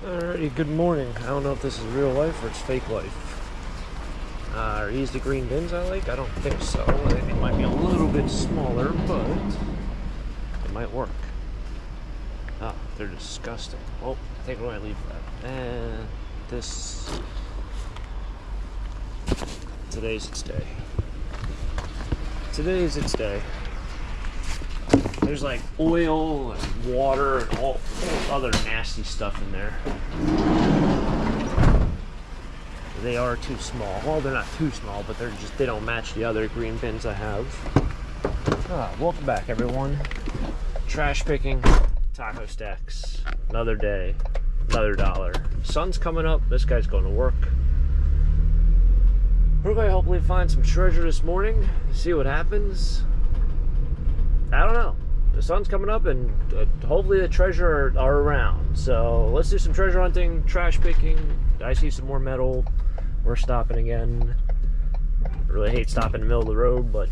Alrighty, good morning. I don't know if this is real life or it's fake life. Are these the green bins I like? I don't think so. I think they might be a little bit smaller, but it might work. Oh, they're disgusting. Oh, I think we're going to leave that. And this... Today's its day. Today's its day. There's like oil and water and all other nasty stuff in there. They are too small. Well, they're not too small, but they don't match the other green bins I have. Welcome back, everyone. Trash picking, taco stacks, another day, another dollar. Sun's coming up. This guy's going to work. We're going to hopefully find some treasure this morning. See what happens. I don't know. The sun's coming up, and hopefully the treasure are around. So let's do some treasure hunting, trash picking. I see some more metal. We're stopping again. I really hate stopping in the middle of the road, but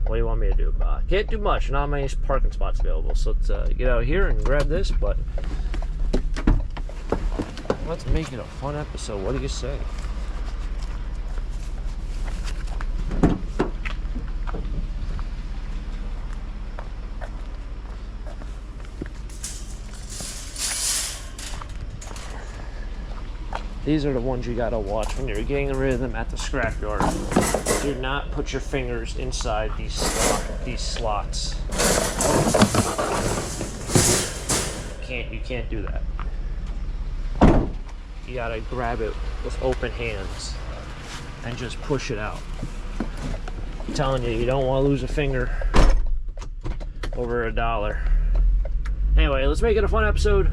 what do you want me to do? Can't do much. Not many parking spots available. So let's get out here and grab this. But let's make it a fun episode. What do you say? These are the ones you gotta watch when you're getting rid of them at the scrapyard. Do not put your fingers inside these slots. You can't do that. You gotta grab it with open hands and just push it out. I'm telling you, you don't want to lose a finger over $1. Anyway, let's make it a fun episode.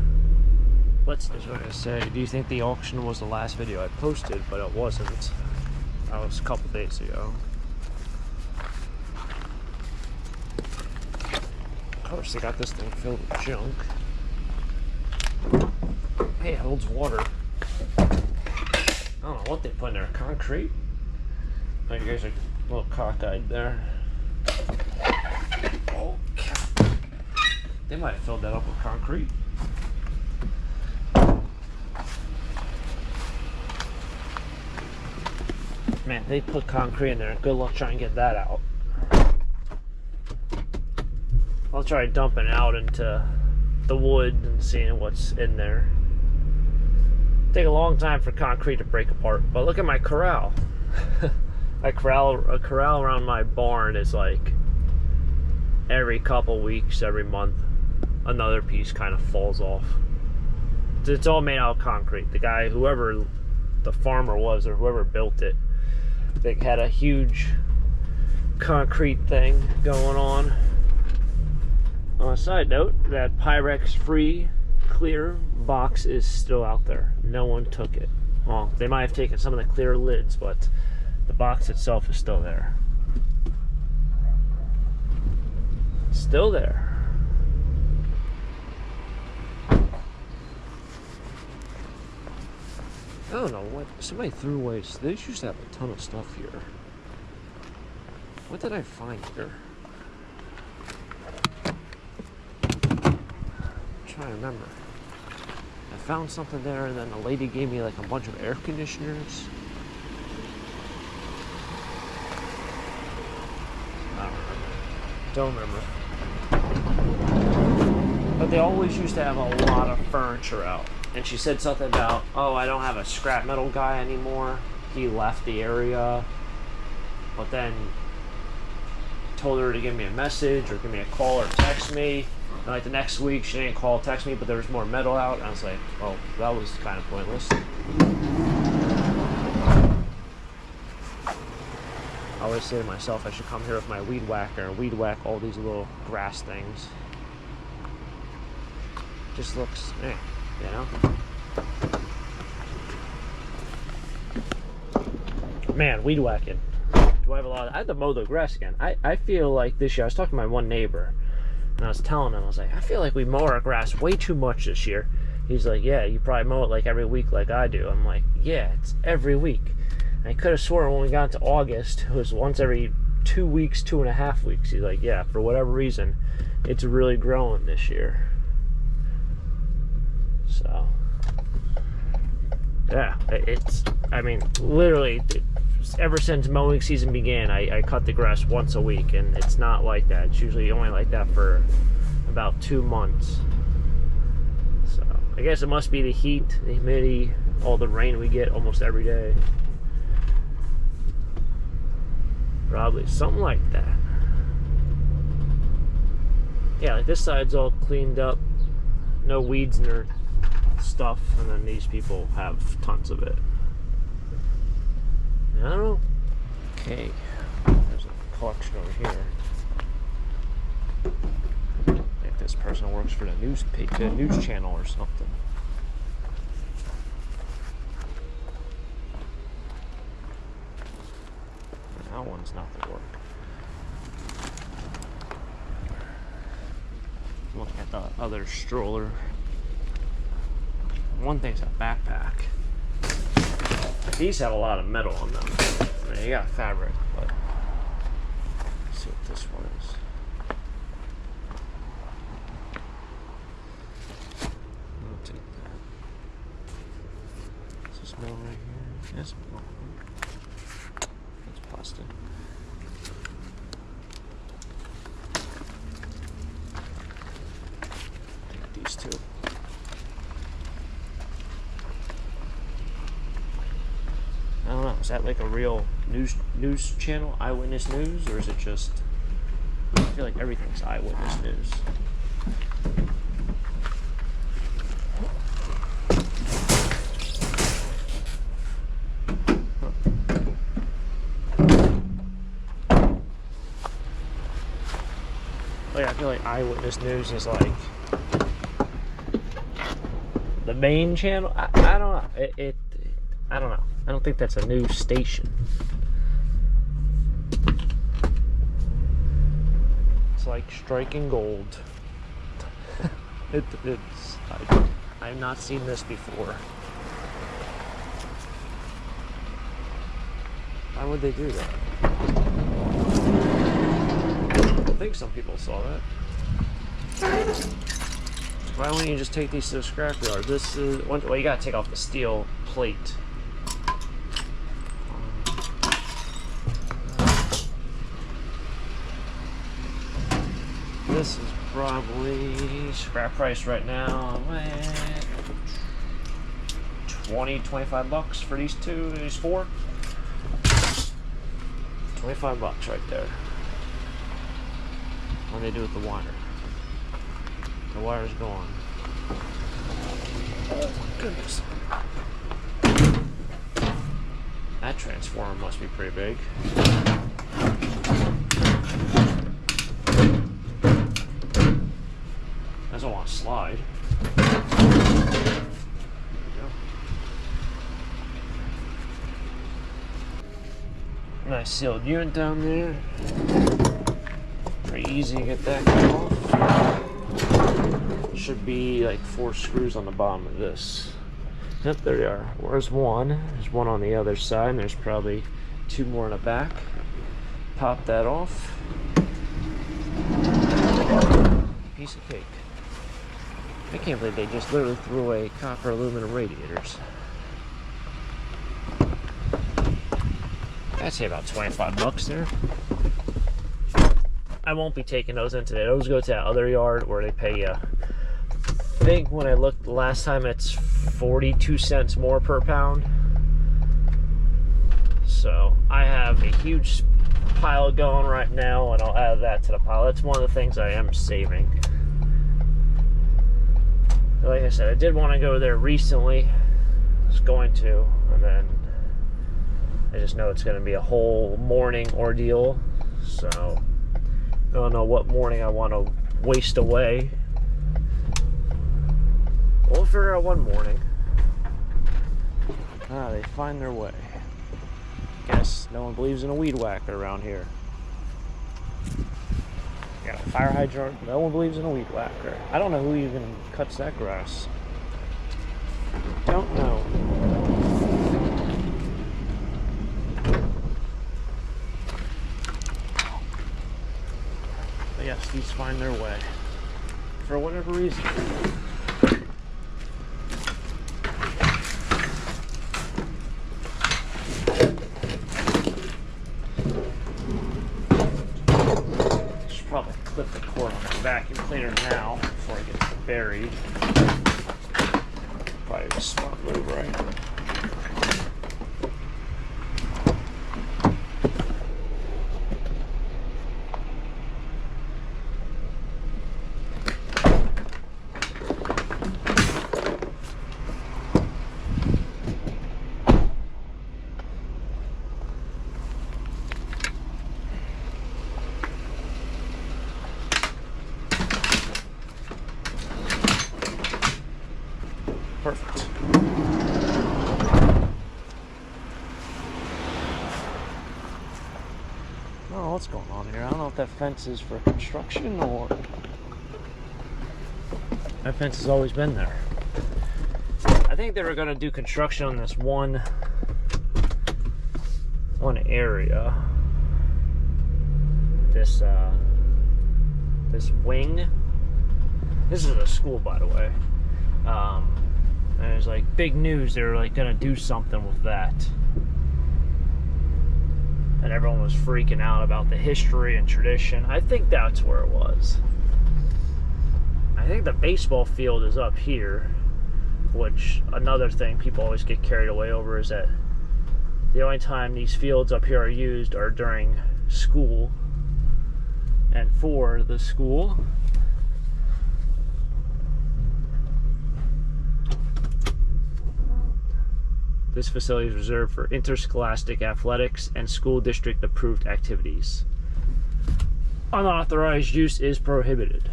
That's what I was going to say. Do you think the auction was the last video I posted? But it wasn't. That was a couple days ago. Of course, they got this thing filled with junk. Hey, it holds water. I don't know what they put in there. Concrete? Oh, you guys are a little cockeyed there. Oh, they might have filled that up with concrete. Man, they put concrete in there. Good luck trying to get that out. I'll try dumping it out into the wood and seeing what's in there. Take a long time for concrete to break apart. But look at my corral. A corral around my barn is like every couple weeks, every month, another piece kind of falls off. It's all made out of concrete. The guy, whoever the farmer was or whoever built it, they had a huge concrete thing going on. On a side note, that Pyrex free clear box is still out there. No one took it. Well, they might have taken some of the clear lids, but the box itself is still there. Still there. I don't know what somebody threw away. They used to have a ton of stuff here. What did I find here? I'm trying to remember. I found something there, and then a lady gave me like a bunch of air conditioners. I don't remember. But they always used to have a lot of furniture out. And she said something about, oh, I don't have a scrap metal guy anymore. He left the area. But then told her to give me a message or give me a call or text me. And like the next week, she didn't call or text me, but there was more metal out. And I was like, well, that was kind of pointless. I always say to myself, I should come here with my weed whacker and weed whack all these little grass things. Just looks, you know? Man, weed whacking. Do I have a lot of, I had to mow the grass again. I feel like this year, I was talking to my one neighbor, and I was telling him, I was like, I feel like we mow our grass way too much this year. He's like, yeah, you probably mow it like every week like I do. I'm like, yeah, it's every week. And I could have sworn when we got into August, it was once every 2 weeks, 2.5 weeks. He's like, yeah, for whatever reason, it's really growing this year. So Yeah, I mean, literally, ever since mowing season began, I cut the grass once a week, and it's not like that. It's usually only like that for about 2 months. So I guess it must be the heat, the humidity, all the rain we get almost every day. Probably something like that. Yeah, like this side's all cleaned up, no weeds in their stuff, and then these people have tons of it. I don't know. Okay, there's a collection over here. If this person works for the news channel or something. That one's not the work. Look at the other stroller. One thing's a backpack. These have a lot of metal on them. I mean, you got fabric, but let's see what this one is. I'll take that. Is this metal right here? Yes, metal. That's plastic. Take these two. I don't know, is that like a real news channel, Eyewitness News, or is it just, I feel like everything's Eyewitness News. Like, I feel like Eyewitness News is like the main channel. I don't know. I don't know. I don't think that's a news station. It's like striking gold. I've not seen this before. Why would they do that? I think some people saw that. Why wouldn't you just take these to the scrapyard? This is, well, you gotta take off the steel plate. This is probably scrap price right now. 20, 25 bucks for these four. 25 bucks right there. What do they do with the wire? The wire's gone. Oh my goodness. That transformer must be pretty big. Doesn't want to slide. There we go. Nice sealed unit down there. Pretty easy to get that cut off. Should be like 4 screws on the bottom of this. Yep, there they are. Where's one? There's one on the other side, and there's probably 2 more in the back. Pop that off. Piece of cake. I can't believe they just literally threw away copper aluminum radiators. I'd say about 25 bucks there. I won't be taking those in today. Those go to that other yard where they pay you. I think when I looked last time, it's 42 cents more per pound. So I have a huge pile going right now, and I'll add that to the pile. That's one of the things I am saving. Like I said, I did want to go there recently. I was going to, and then I just know it's going to be a whole morning ordeal. So I don't know what morning I want to waste away. We'll figure out one morning. Ah, they find their way. Guess no one believes in a weed whacker around here. Got a fire hydrant. No one believes in a weed whacker. I don't know who even cuts that grass. Don't know. But yes, these find their way. For whatever reason. vacuum cleaner now before it gets buried. Probably a smart move, right? Perfect. Oh, what's going on here? I don't know if that fence is for construction or... That fence has always been there. I think they were going to do construction on this one area. This wing. This is a school, by the way. And it's like big news. They were like gonna do something with that, and everyone was freaking out about the history and tradition. I think that's where it was. I think the baseball field is up here, which another thing people always get carried away over is that the only time these fields up here are used are during school and for the school. This facility is reserved for interscholastic athletics and school district approved activities. Unauthorized use is prohibited.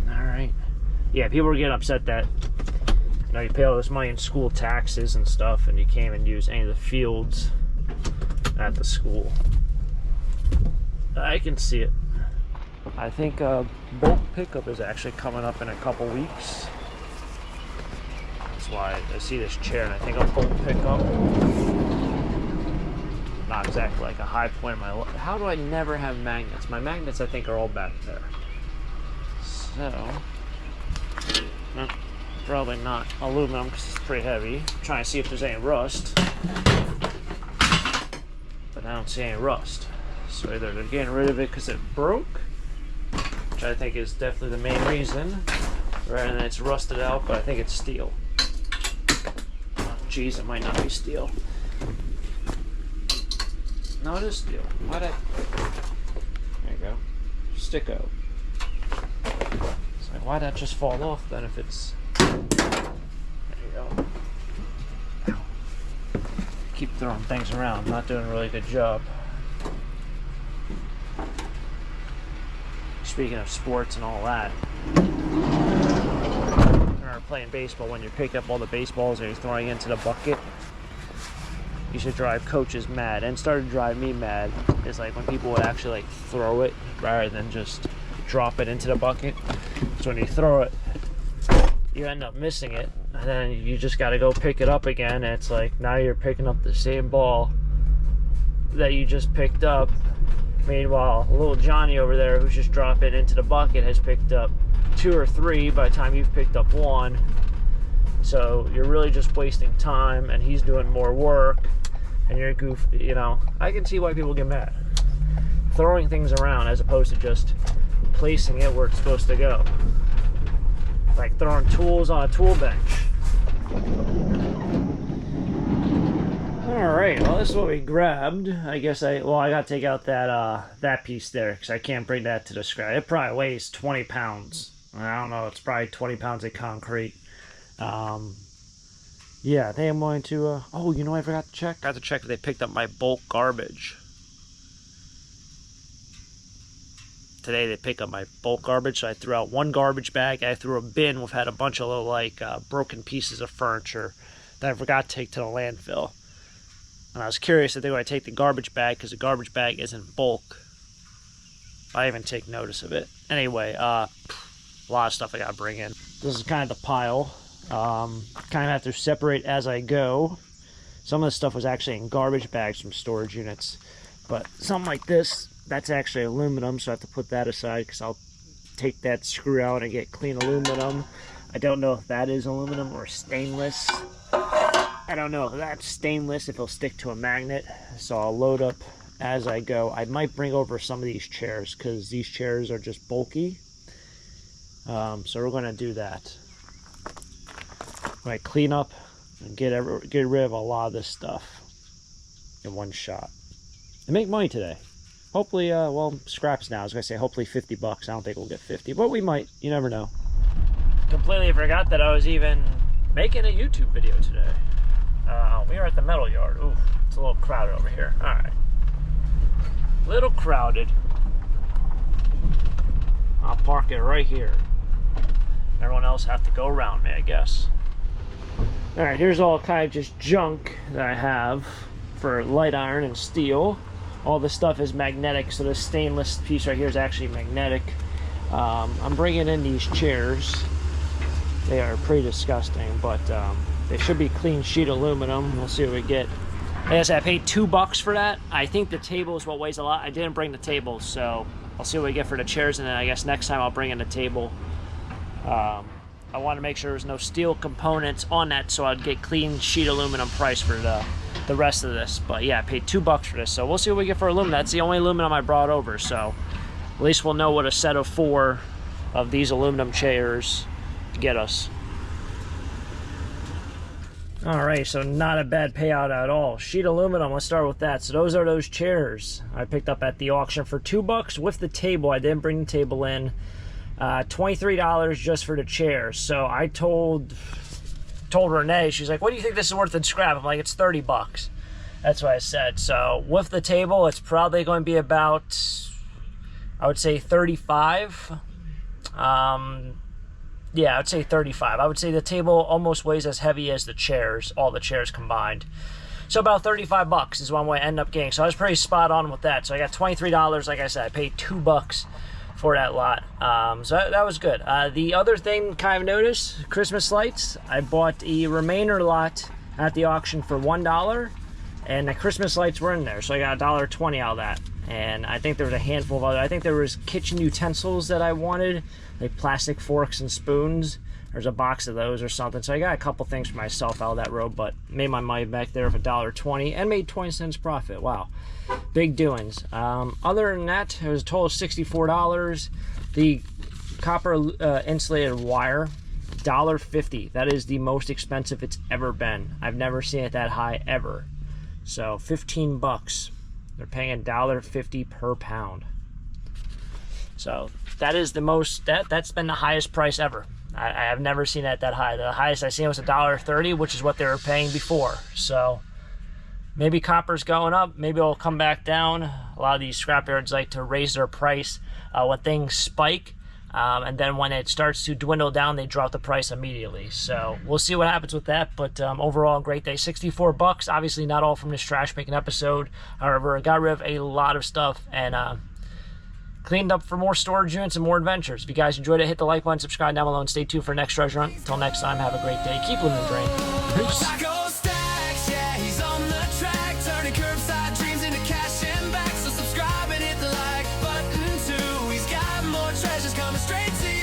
Alright. Yeah, people were getting upset that, you know, you pay all this money in school taxes and stuff and you can't even use any of the fields at the school. I can see it. I think bulk pickup is actually coming up in a couple weeks. That's why I see this chair and I think I'll bulk pick up. Not exactly like a high point in my life. How do I never have magnets? My magnets I think are all back there. So, no, probably not aluminum because it's pretty heavy. I'm trying to see if there's any rust. But I don't see any rust. So either they're getting rid of it because it broke, which I think is definitely the main reason. Right, and it's rusted out, but I think it's steel. Geez, it might not be steel. No, it is steel. Why'd I... There you go. Sticko. It's like, why'd that just fall off then if it's... There you go. Ow. Keep throwing things around. Not doing a really good job. Speaking of sports and all that, playing baseball, when you pick up all the baseballs and you're throwing into the bucket, you should drive coaches mad. And started to drive me mad is like when people would actually like throw it rather than just drop it into the bucket. So when you throw it, you end up missing it, and then you just got to go pick it up again, and it's like now you're picking up the same ball that you just picked up. Meanwhile, little Johnny over there who's just dropping it into the bucket has picked up 2 or 3 by the time you've picked up 1. So you're really just wasting time, and he's doing more work, and you're goofy. You know, I can see why people get mad. Throwing things around as opposed to just placing it where it's supposed to go. Like throwing tools on a tool bench. Alright, well this is what we grabbed. I guess I gotta take out that piece there because I can't bring that to the scrap. It probably weighs 20 pounds. I don't know, it's probably 20 pounds of concrete. Yeah, I think I'm going to, oh, you know what I forgot to check? I have to check if they picked up my bulk garbage. Today they picked up my bulk garbage, so I threw out 1 garbage bag. I threw a bin which had a bunch of little, like, broken pieces of furniture that I forgot to take to the landfill. And I was curious if they were going to take the garbage bag, because the garbage bag isn't bulk. I didn't even take notice of it. Anyway, a lot of stuff I got to bring in. This is kind of the pile. Kind of have to separate as I go. Some of the stuff was actually in garbage bags from storage units. But something like this, that's actually aluminum, so I have to put that aside because I'll take that screw out and get clean aluminum. I don't know if that is aluminum or stainless. I don't know if that's stainless, if it'll stick to a magnet. So I'll load up as I go. I might bring over some of these chairs because these chairs are just bulky. So we're going to do that. We're going to clean up and get rid of a lot of this stuff in one shot and make money today. Hopefully, well, scraps now. I was going to say hopefully 50 bucks. I don't think we'll get 50, but we might. You never know. Completely forgot that I was even making a YouTube video today. We are at the metal yard. Ooh, it's a little crowded over here. All right. Little crowded. I'll park it right here. Everyone else have to go around me, I guess. All right, here's all kind of just junk that I have for light iron and steel. All this stuff is magnetic, so this stainless piece right here is actually magnetic. I'm bringing in these chairs. They are pretty disgusting, but they should be clean sheet aluminum. We'll see what we get. Like I said, I paid $2 for that. I think the table is what weighs a lot. I didn't bring the table, so I'll see what we get for the chairs, and then I guess next time I'll bring in the table. I want to make sure there's no steel components on that, so I'd get clean sheet aluminum price for the rest of this. But yeah, I paid $2 for this, so we'll see what we get for aluminum. That's the only aluminum I brought over, so at least we'll know what a set of 4 of these aluminum chairs get us. All right, so not a bad payout at all. Sheet aluminum, let's start with that. So those are those chairs I picked up at the auction for $2 with the table. I didn't bring the table in. $23 just for the chairs. So I told Renee, she's like, what do you think this is worth in scrap? I'm like, it's 30 bucks. That's what I said. So with the table, it's probably going to be about, I would say 35. Yeah, I would say 35. I would say the table almost weighs as heavy as the chairs, all the chairs combined. So about 35 bucks is what I'm going to end up getting. So I was pretty spot on with that. So I got $23. Like I said, I paid $2 for that lot. So that was good. The other thing kind of noticed, Christmas lights. I bought the remainder lot at the auction for $1, and the Christmas lights were in there. So I got $1.20 out of that. And I think there was a handful of other, I think there was kitchen utensils that I wanted, like plastic forks and spoons. There's a box of those or something. So I got a couple things for myself out of that road, but made my money back there of $1.20 and made 20 cents profit. Wow, big doings. Other than that, it was a total of $64. The copper insulated wire, $1.50. That is the most expensive it's ever been. I've never seen it that high ever. So 15 bucks. They're paying $1.50 per pound. So that is the most, that's been the highest price ever. I have never seen that high. The highest I've seen was $1.30, which is what they were paying before. So maybe copper's going up. Maybe it'll come back down. A lot of these scrapyards like to raise their price when things spike. And then when it starts to dwindle down, they drop the price immediately. So we'll see what happens with that. But overall, great day. 64 bucks. Obviously not all from this trash making episode. However, I got rid of a lot of stuff and cleaned up for more storage units and more adventures. If you guys enjoyed it, hit the like button, subscribe down below, and stay tuned for next treasure hunt. Until next time, have a great day. Keep living the dream. Peace. Treasures coming straight to you.